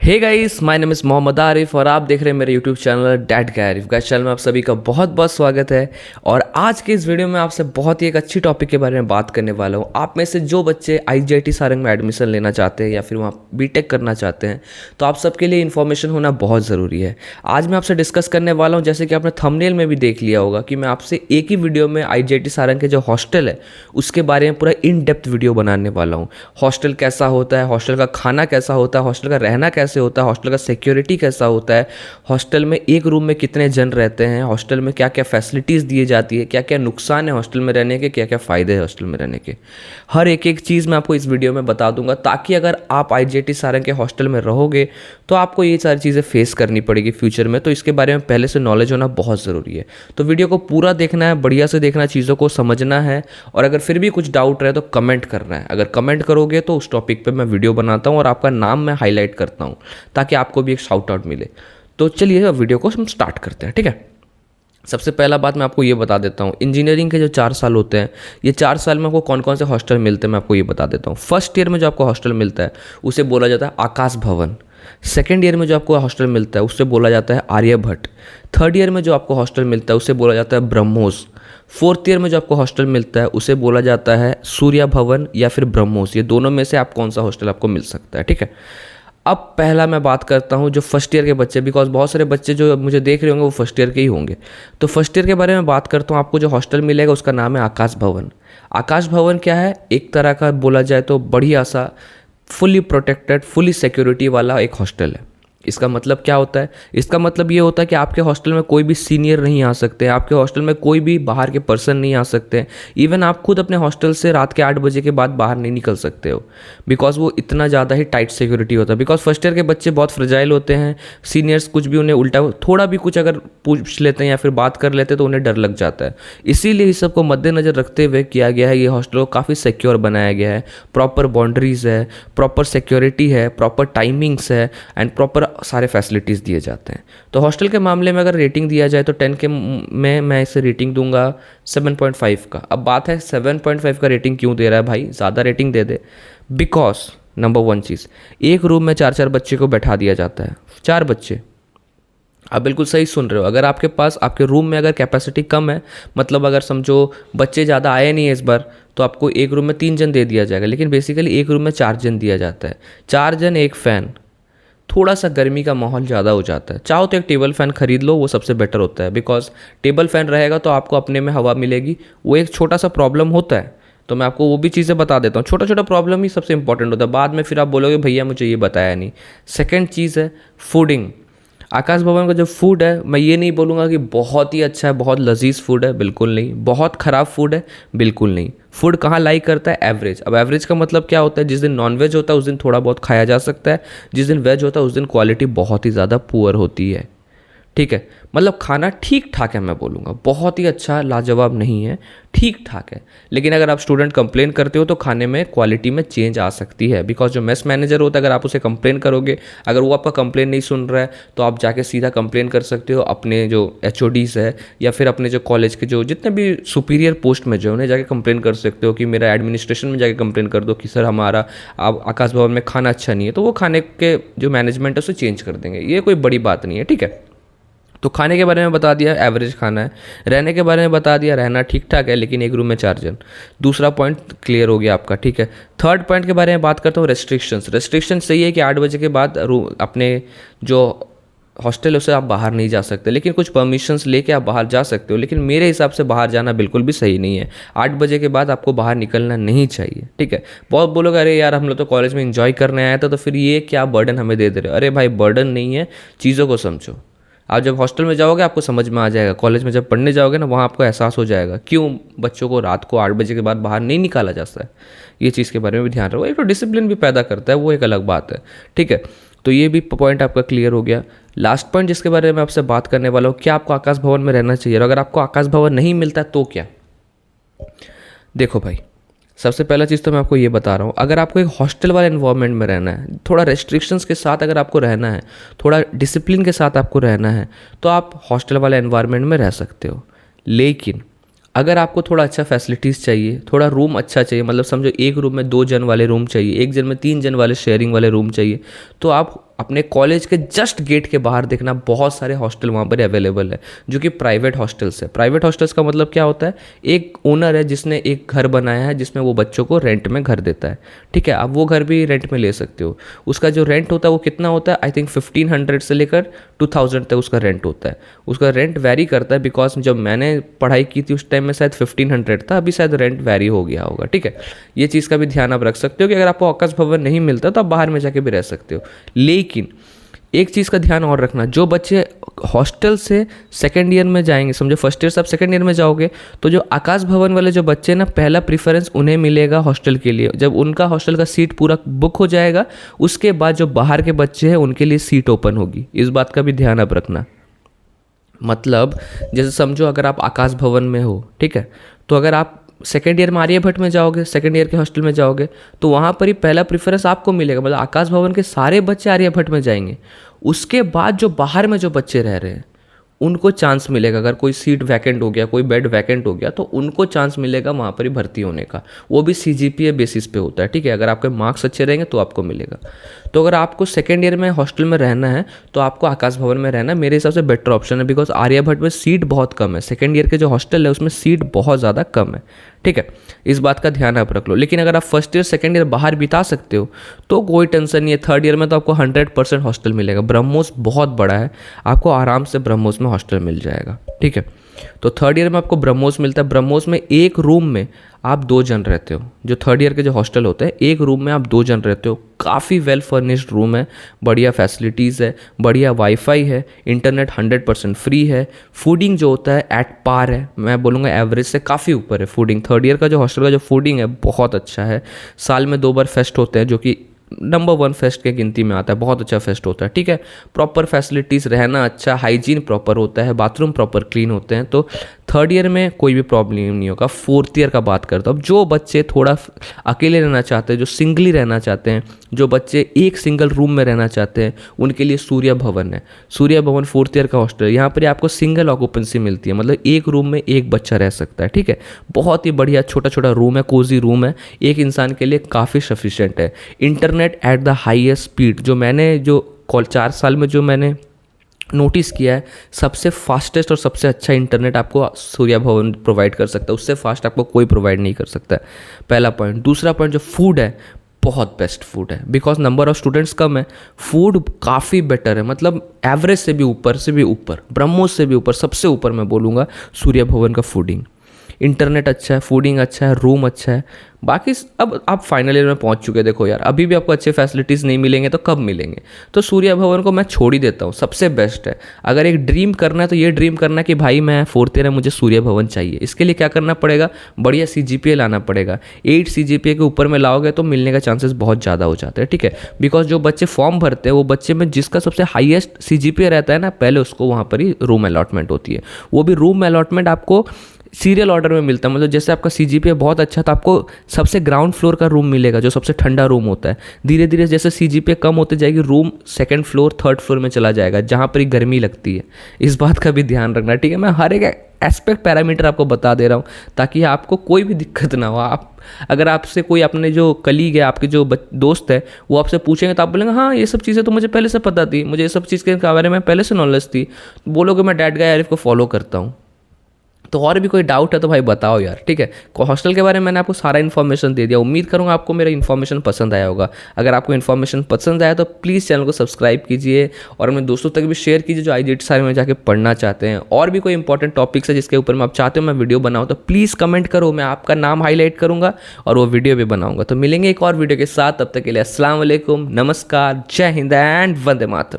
Hey guys, my name is Mohammad Arif और आप देख रहे हैं मेरे यूट्यूब चैनल डैड के आरिफ। गाइस, चैनल में आप सभी का बहुत बहुत स्वागत है। और आज के इस वीडियो में आपसे बहुत ही एक अच्छी टॉपिक के बारे में बात करने वाला हूँ। आप में से जो बच्चे आईजीआईटी सारंग में एडमिशन लेना चाहते हैं या फिर वहाँ बीटेक करना चाहते हैं, तो आप सबके लिए इन्फॉर्मेशन होना बहुत ज़रूरी है। आज मैं आपसे डिस्कस करने वाला हूँ, जैसे कि आपने थंबनेल में भी देख लिया होगा कि मैं आपसे एक ही वीडियो में आईजीआईटी सारंग के जो हॉस्टल है उसके बारे में पूरा इन डेप्थ वीडियो बनाने वाला हूँ। हॉस्टल कैसा होता है, हॉस्टल का खाना कैसा होता है, हॉस्टल का रहना कैसे होता है, हॉस्टल का सिक्योरिटी कैसा होता है, हॉस्टल में एक रूम में कितने जन रहते हैं, हॉस्टल में क्या क्या फैसिलिटीज़ दी जाती है, क्या क्या नुकसान है हॉस्टल में रहने के, क्या क्या फ़ायदे हैं हॉस्टल में रहने के। हर एक चीज़ मैं आपको इस वीडियो में बता दूंगा, ताकि अगर आप आईजीआईटी सारंग के हॉस्टल में रहोगे तो आपको ये सारी चीज़ें फेस करनी पड़ेगी फ्यूचर में। तो इसके बारे में पहले से नॉलेज होना बहुत ज़रूरी है। तो वीडियो को पूरा देखना है, बढ़िया से देखना, चीज़ों को समझना है। और अगर फिर भी कुछ डाउट रहे तो कमेंट करना है। अगर कमेंट करोगे तो उस टॉपिक पे मैं वीडियो बनाता हूँ और आपका नाम मैं हाईलाइट करता हूँ, ताकि आपको भी एक शाउट आउट मिले। तो चलिए वीडियो को हम स्टार्ट करते हैं, ठीक है। सबसे पहला बात मैं आपको ये बता देता हूँ, इंजीनियरिंग के जो 4 साल होते हैं, ये 4 साल में आपको कौन कौन से हॉस्टल मिलते हैं मैं आपको ये बता देता हूँ। फर्स्ट ईयर में जो आपको हॉस्टल मिलता है उसे बोला जाता है आकाश भवन। सेकेंड ईयर में जो आपको हॉस्टल मिलता है उससे बोला जाता है आर्यभट्ट। थर्ड ईयर में जो आपको हॉस्टल मिलता है उसे बोला जाता है ब्रह्मोस। फोर्थ ईयर में जो आपको हॉस्टल मिलता है उसे बोला जाता है सूर्या भवन या फिर ब्रह्मोस। ये दोनों में से आप कौन सा हॉस्टल आपको मिल सकता है, ठीक है। अब पहला मैं बात करता हूँ जो फर्स्ट ईयर के बच्चे, बिकॉज बहुत सारे बच्चे जो मुझे देख रहे होंगे वो फर्स्ट ईयर के ही होंगे। तो फर्स्ट ईयर के बारे में बात करता हूँ। आपको जो हॉस्टल मिलेगा उसका नाम है आकाश भवन। आकाश भवन क्या है? एक तरह का बोला जाए तो बढ़िया सा फुली प्रोटेक्टेड, फुली सिक्योरिटी वाला एक हॉस्टल है। इसका मतलब क्या होता है? इसका मतलब ये होता है कि आपके हॉस्टल में कोई भी सीनियर नहीं आ सकते, आपके हॉस्टल में कोई भी बाहर के पर्सन नहीं आ सकते। इवन आप खुद अपने हॉस्टल से रात के 8 बजे के बाद बाहर नहीं निकल सकते हो, बिकॉज वो इतना ज़्यादा ही टाइट सिक्योरिटी होता है। बिकॉज फर्स्ट ईयर के बच्चे बहुत फ्रेजाइल होते हैं, सीनियर्स कुछ भी उन्हें उल्टा थोड़ा भी कुछ अगर पूछ लेते हैं या फिर बात कर लेते हैं तो उन्हें डर लग जाता है। इसीलिए इस सबको मद्देनजर रखते हुए किया गया है, ये हॉस्टल को काफ़ी सिक्योर बनाया गया है। प्रॉपर बाउंड्रीज है, प्रॉपर सिक्योरिटी है, प्रॉपर टाइमिंग्स है एंड प्रॉपर सारे फैसिलिटीज़ दिए जाते हैं। तो हॉस्टल के मामले में अगर रेटिंग दिया जाए तो 10 के में मैं इसे रेटिंग दूंगा 7.5 का। अब बात है 7.5 का रेटिंग क्यों दे रहा है भाई, ज़्यादा rating they they. Because number 1 चीज़, एक रूम में 4 बच्चे को बैठा दिया जाता है। 4 बच्चे, आप बिल्कुल सही सुन रहे हो। अगर आपके पास आपके रूम में अगर कैपेसिटी कम है, मतलब अगर समझो बच्चे ज़्यादा आए नहीं है इस बार, तो आपको एक रूम में 3 जन दे दिया जाएगा। लेकिन बेसिकली एक रूम में 4 जन दिया जाता है। 4 जन, एक फ़ैन। थोड़ा सा गर्मी का माहौल ज़्यादा हो जाता है। चाहो तो एक टेबल फ़ैन खरीद लो, वो सबसे बेटर होता है। बिकॉज टेबल फ़ैन रहेगा तो आपको अपने में हवा मिलेगी। वो एक छोटा सा प्रॉब्लम होता है, तो मैं आपको वो भी चीज़ें बता देता हूँ। छोटा छोटा प्रॉब्लम ही सबसे इंपॉर्टेंट होता है, बाद में फिर आप बोलोगे भैया मुझे ये बताया नहीं। सेकेंड चीज़ है फूडिंग। आकाश भवन का जो फूड है, मैं ये नहीं बोलूँगा कि बहुत ही अच्छा है, बहुत लजीज फूड है, बिल्कुल नहीं। बहुत ख़राब फूड है, बिल्कुल नहीं। फूड कहाँ लाइक करता है? एवरेज। अब एवरेज का मतलब क्या होता है? जिस दिन नॉनवेज होता है उस दिन थोड़ा बहुत खाया जा सकता है, जिस दिन वेज होता है उस दिन क्वालिटी बहुत ही ज़्यादा पुअर होती है, ठीक है। मतलब खाना ठीक ठाक है, मैं बोलूँगा बहुत ही अच्छा लाजवाब नहीं है, ठीक ठाक है। लेकिन अगर आप स्टूडेंट कंप्लेन करते हो तो खाने में क्वालिटी में चेंज आ सकती है। बिकॉज जो मेस मैनेजर होता है, अगर आप उसे कंप्लेन करोगे, अगर वो आपका कंप्लेन नहीं सुन रहा है तो आप जाके सीधा कंप्लेन कर सकते हो अपने जो HODs है या फिर अपने जो कॉलेज के जो जितने भी सुपीरियर पोस्ट में जो उन्हें जाके कंप्लेन कर सकते हो कि मेरा एडमिनिस्ट्रेशन में जाके कंप्लेन कर दो कि सर हमारा आकाश भवन में खाना अच्छा नहीं है। तो वो खाने के जो मैनेजमेंट है उसे चेंज कर देंगे, ये कोई बड़ी बात नहीं है, ठीक है। तो खाने के बारे में बता दिया, एवरेज खाना है। रहने के बारे में बता दिया, रहना ठीक ठाक है, लेकिन एक रूम में 4 जन। दूसरा पॉइंट क्लियर हो गया आपका, ठीक है। थर्ड पॉइंट के बारे में बात करता हूँ, रेस्ट्रिक्शंस। रेस्ट्रिक्शंस सही है कि 8 बजे के बाद अपने जो हॉस्टल है उसे आप बाहर नहीं जा सकते, लेकिन कुछ परमिशंस लेके आप बाहर जा सकते हो। लेकिन मेरे हिसाब से बाहर जाना बिल्कुल भी सही नहीं है। 8 बजे के बाद आपको बाहर निकलना नहीं चाहिए, ठीक है। बहुत बोलोगे अरे यार हम लोग तो कॉलेज में एंजॉय करने आया था, तो फिर ये क्या बर्डन हमें दे रहे हो? अरे भाई बर्डन नहीं है, चीज़ों को समझो। आप जब हॉस्टल में जाओगे आपको समझ में आ जाएगा, कॉलेज में जब पढ़ने जाओगे ना वहाँ आपको एहसास हो जाएगा क्यों बच्चों को रात को 8 बजे के बाद बाहर नहीं निकाला जाता है। ये चीज़ के बारे में भी ध्यान रखो। एक तो डिसिप्लिन भी पैदा करता है, वो एक अलग बात है, ठीक है। तो ये भी पॉइंट आपका क्लियर हो गया। लास्ट पॉइंट जिसके बारे में आपसे बात करने वाला हूँ, क्या आपको आकाश भवन में रहना चाहिए? और अगर आपको आकाश भवन नहीं मिलता तो क्या? देखो भाई, सबसे पहला चीज़ तो मैं आपको ये बता रहा हूँ, अगर आपको एक हॉस्टल वाले एनवायरनमेंट में रहना है, थोड़ा रेस्ट्रिक्शंस के साथ अगर आपको रहना है, थोड़ा डिसिप्लिन के साथ आपको रहना है, तो आप हॉस्टल वाले एनवायरनमेंट में रह सकते हो। लेकिन अगर आपको थोड़ा अच्छा फैसिलिटीज़ चाहिए, थोड़ा रूम अच्छा चाहिए, मतलब समझो एक रूम में 2 जन वाले रूम चाहिए, एक जन में 3 जन वाले शेयरिंग वाले रूम चाहिए, तो आप अपने कॉलेज के जस्ट गेट के बाहर देखना बहुत सारे हॉस्टल वहाँ पर अवेलेबल है जो कि प्राइवेट हॉस्टल्स है। प्राइवेट हॉस्टल्स का मतलब क्या होता है, एक ओनर है जिसने एक घर बनाया है जिसमें वो बच्चों को रेंट में घर देता है, ठीक है। आप वो घर भी रेंट में ले सकते हो। उसका जो रेंट होता है वो कितना होता है, आई थिंक 1500 से लेकर 2000 तक उसका रेंट होता है। उसका रेंट वैरी करता है, बिकॉज जब मैंने पढ़ाई की थी उस टाइम में शायद 1500 था, अभी शायद रेंट वैरी हो गया होगा, ठीक है। ये चीज़ का भी ध्यान आप रख सकते हो कि अगर आपको आकाश भवन नहीं मिलता तो आप बाहर में जाके भी रह सकते हो। लेकिन एक चीज़ का ध्यान और रखना, जो बच्चे हॉस्टल से सेकेंड ईयर में जाएंगे, समझो फर्स्ट ईयर से आप सेकेंड ईयर में जाओगे, तो जो आकाश भवन वाले जो बच्चे ना, पहला प्रीफरेंस उन्हें मिलेगा हॉस्टल के लिए। जब उनका हॉस्टल का सीट पूरा बुक हो जाएगा उसके बाद जो बाहर के बच्चे हैं उनके लिए सीट ओपन होगी। इस बात का भी ध्यान आप रखना। मतलब जैसे समझो अगर आप आकाश भवन में हो, ठीक है, तो अगर आप सेकेंड ईयर में आर्यभट्ट में जाओगे, सेकेंड ईयर के हॉस्टल में जाओगे, तो वहाँ पर ही पहला प्रेफरेंस आपको मिलेगा। मतलब आकाश भवन के सारे बच्चे आर्यभट्ट में जाएंगे, उसके बाद जो बाहर में जो बच्चे रह रहे हैं उनको चांस मिलेगा। अगर कोई सीट वैकेंट हो गया, कोई बेड वैकेंट हो गया, तो उनको चांस मिलेगा वहाँ पर ही भर्ती होने का। वो भी CGPA बेसिस पे होता है, ठीक है। अगर आपके मार्क्स अच्छे रहेंगे तो आपको मिलेगा। तो अगर आपको सेकेंड ईयर में हॉस्टल में रहना है तो आपको आकाश भवन में रहना मेरे हिसाब से बेटर ऑप्शन है, बिकॉज आर्यभट्ट में सीट बहुत कम है। सेकेंड ईयर के जो हॉस्टल है उसमें सीट बहुत ज़्यादा कम है, ठीक है। इस बात का ध्यान आप रख लो। लेकिन अगर आप फर्स्ट ईयर सेकेंड ईयर बाहर बिता सकते हो तो कोई टेंशन नहीं है। थर्ड ईयर में तो आपको 100% हॉस्टल मिलेगा। ब्रह्मोस बहुत बड़ा है, आपको आराम से ब्रह्मोस में हॉस्टल मिल जाएगा, ठीक है। तो थर्ड ईयर में आपको ब्रह्मोस मिलता है। ब्रह्मोस में एक रूम में आप 2 जन रहते हो। जो थर्ड ईयर के जो हॉस्टल होते हैं, एक रूम में आप 2 जन रहते हो। काफ़ी वेल फर्निश्ड रूम है, बढ़िया फैसिलिटीज़ है, बढ़िया वाईफाई है, इंटरनेट 100% फ्री है। फूडिंग जो होता है एट पार है, मैं बोलूँगा एवरेज से काफ़ी ऊपर है फूडिंग। थर्ड ईयर का जो हॉस्टल का जो फूडिंग है बहुत अच्छा है। साल में 2 बार फेस्ट होते हैं जो कि नंबर 1 फेस्ट के गिनती में आता है। बहुत अच्छा फेस्ट होता है, ठीक है। प्रॉपर फैसिलिटीज़, रहना अच्छा, हाइजीन प्रॉपर होता है, बाथरूम प्रॉपर क्लीन होते हैं। तो थर्ड ईयर में कोई भी प्रॉब्लम नहीं होगा। फोर्थ ईयर का बात करता हूँ। अब जो बच्चे थोड़ा अकेले रहना चाहते हैं, जो सिंगली रहना चाहते हैं, जो बच्चे एक सिंगल रूम में रहना चाहते हैं, उनके लिए सूर्य भवन है। सूर्य भवन फोर्थ ईयर का हॉस्टल है। यहाँ पर आपको सिंगल ऑक्यूपेंसी मिलती है, मतलब एक रूम में एक बच्चा रह सकता है, ठीक है। बहुत ही बढ़िया छोटा छोटा रूम है, कोजी रूम है, एक इंसान के लिए काफ़ी सफिशिएंट है। Internet at the highest speed, जो मैंने जो 4 साल में जो मैंने नोटिस किया है, सबसे फास्टेस्ट और सबसे अच्छा इंटरनेट आपको सूर्य भवन प्रोवाइड कर सकता है। उससे फास्ट आपको कोई प्रोवाइड नहीं कर सकता है, पहला पॉइंट। दूसरा पॉइंट, जो फूड है बहुत बेस्ट फूड है, बिकॉज नंबर ऑफ स्टूडेंट्स कम है। फूड काफ़ी बेटर है, मतलब एवरेज से भी ऊपर, ब्रह्मोस से भी ऊपर, सबसे ऊपर मैं बोलूँगा सूर्य भवन का फूडिंग। इंटरनेट अच्छा है, फूडिंग अच्छा है, रूम अच्छा है। बाकी अब आप फाइनल ईयर में पहुंच चुके हैं, देखो यार अभी भी आपको अच्छे फैसिलिटीज़ नहीं मिलेंगे तो कब मिलेंगे। तो सूर्य भवन को मैं छोड़ ही देता हूँ, सबसे बेस्ट है। अगर एक ड्रीम करना है तो ये ड्रीम करना है कि भाई मैं फोर्थ ईयर में मुझे सूर्य भवन चाहिए। इसके लिए क्या करना पड़ेगा, बढ़िया CGPA लाना पड़ेगा। 8 CGPA के ऊपर में लाओगे तो मिलने का चांसेस बहुत ज़्यादा हो जाते हैं, ठीक है। बिकॉज जो बच्चे फॉर्म भरते हैं वो बच्चे में जिसका सबसे हाईएस्ट CGPA रहता है ना, पहले उसको वहाँ पर ही रूम अलॉटमेंट होती है। वो भी रूम अलॉटमेंट आपको सीरियल ऑर्डर में मिलता है। मतलब जैसे आपका CGPA बहुत अच्छा था, आपको सबसे ग्राउंड फ्लोर का रूम मिलेगा जो सबसे ठंडा रूम होता है। धीरे धीरे जैसे CGPA कम होते जाएगी, room second floor third floor में चला जाएगा जहाँ पर ही गर्मी लगती है। इस बात का भी ध्यान रखना, ठीक है। मैं हर एक एस्पेक्ट पैरामीटर आपको बता दे रहा हूँ ताकि आपको कोई भी दिक्कत ना हो। आप अगर आपसे कोई अपने जो कलीग है, आपके जो दोस्त है, वो आपसे पूछेंगे तो आप बोलेंगे हाँ ये सब चीज़ें तो मुझे पहले से पता थी, मुझे ये सब चीज़ के बारे में पहले से नॉलेज थी। बोलोगे मैं डैड गाय आरिफ को फॉलो करता हूँ। तो और भी कोई डाउट है तो भाई बताओ यार, ठीक है। हॉस्टल के बारे में मैंने आपको सारा इन्फॉर्मेशन दे दिया। उम्मीद करूँगा आपको मेरा इन्फॉर्मेशन पसंद आया होगा। अगर आपको इन्फॉर्मेशन पसंद आया तो प्लीज़ चैनल को सब्सक्राइब कीजिए और अपने दोस्तों तक भी शेयर कीजिए जो IGT सारे में जाके पढ़ना चाहते हैं। और भी कोई इंपॉर्टेंट टॉपिक्स है जिसके ऊपर मैं आप चाहते हो मैं वीडियो बनाऊँ तो प्लीज़ कमेंट करो, मैं आपका नाम हाईलाइट करूँगा और वो वीडियो भी बनाऊँगा। तो मिलेंगे एक और वीडियो के साथ, तब तक के लिए अस्सलाम वालेकुम, नमस्कार, जय हिंद एंड वंदे मातरम।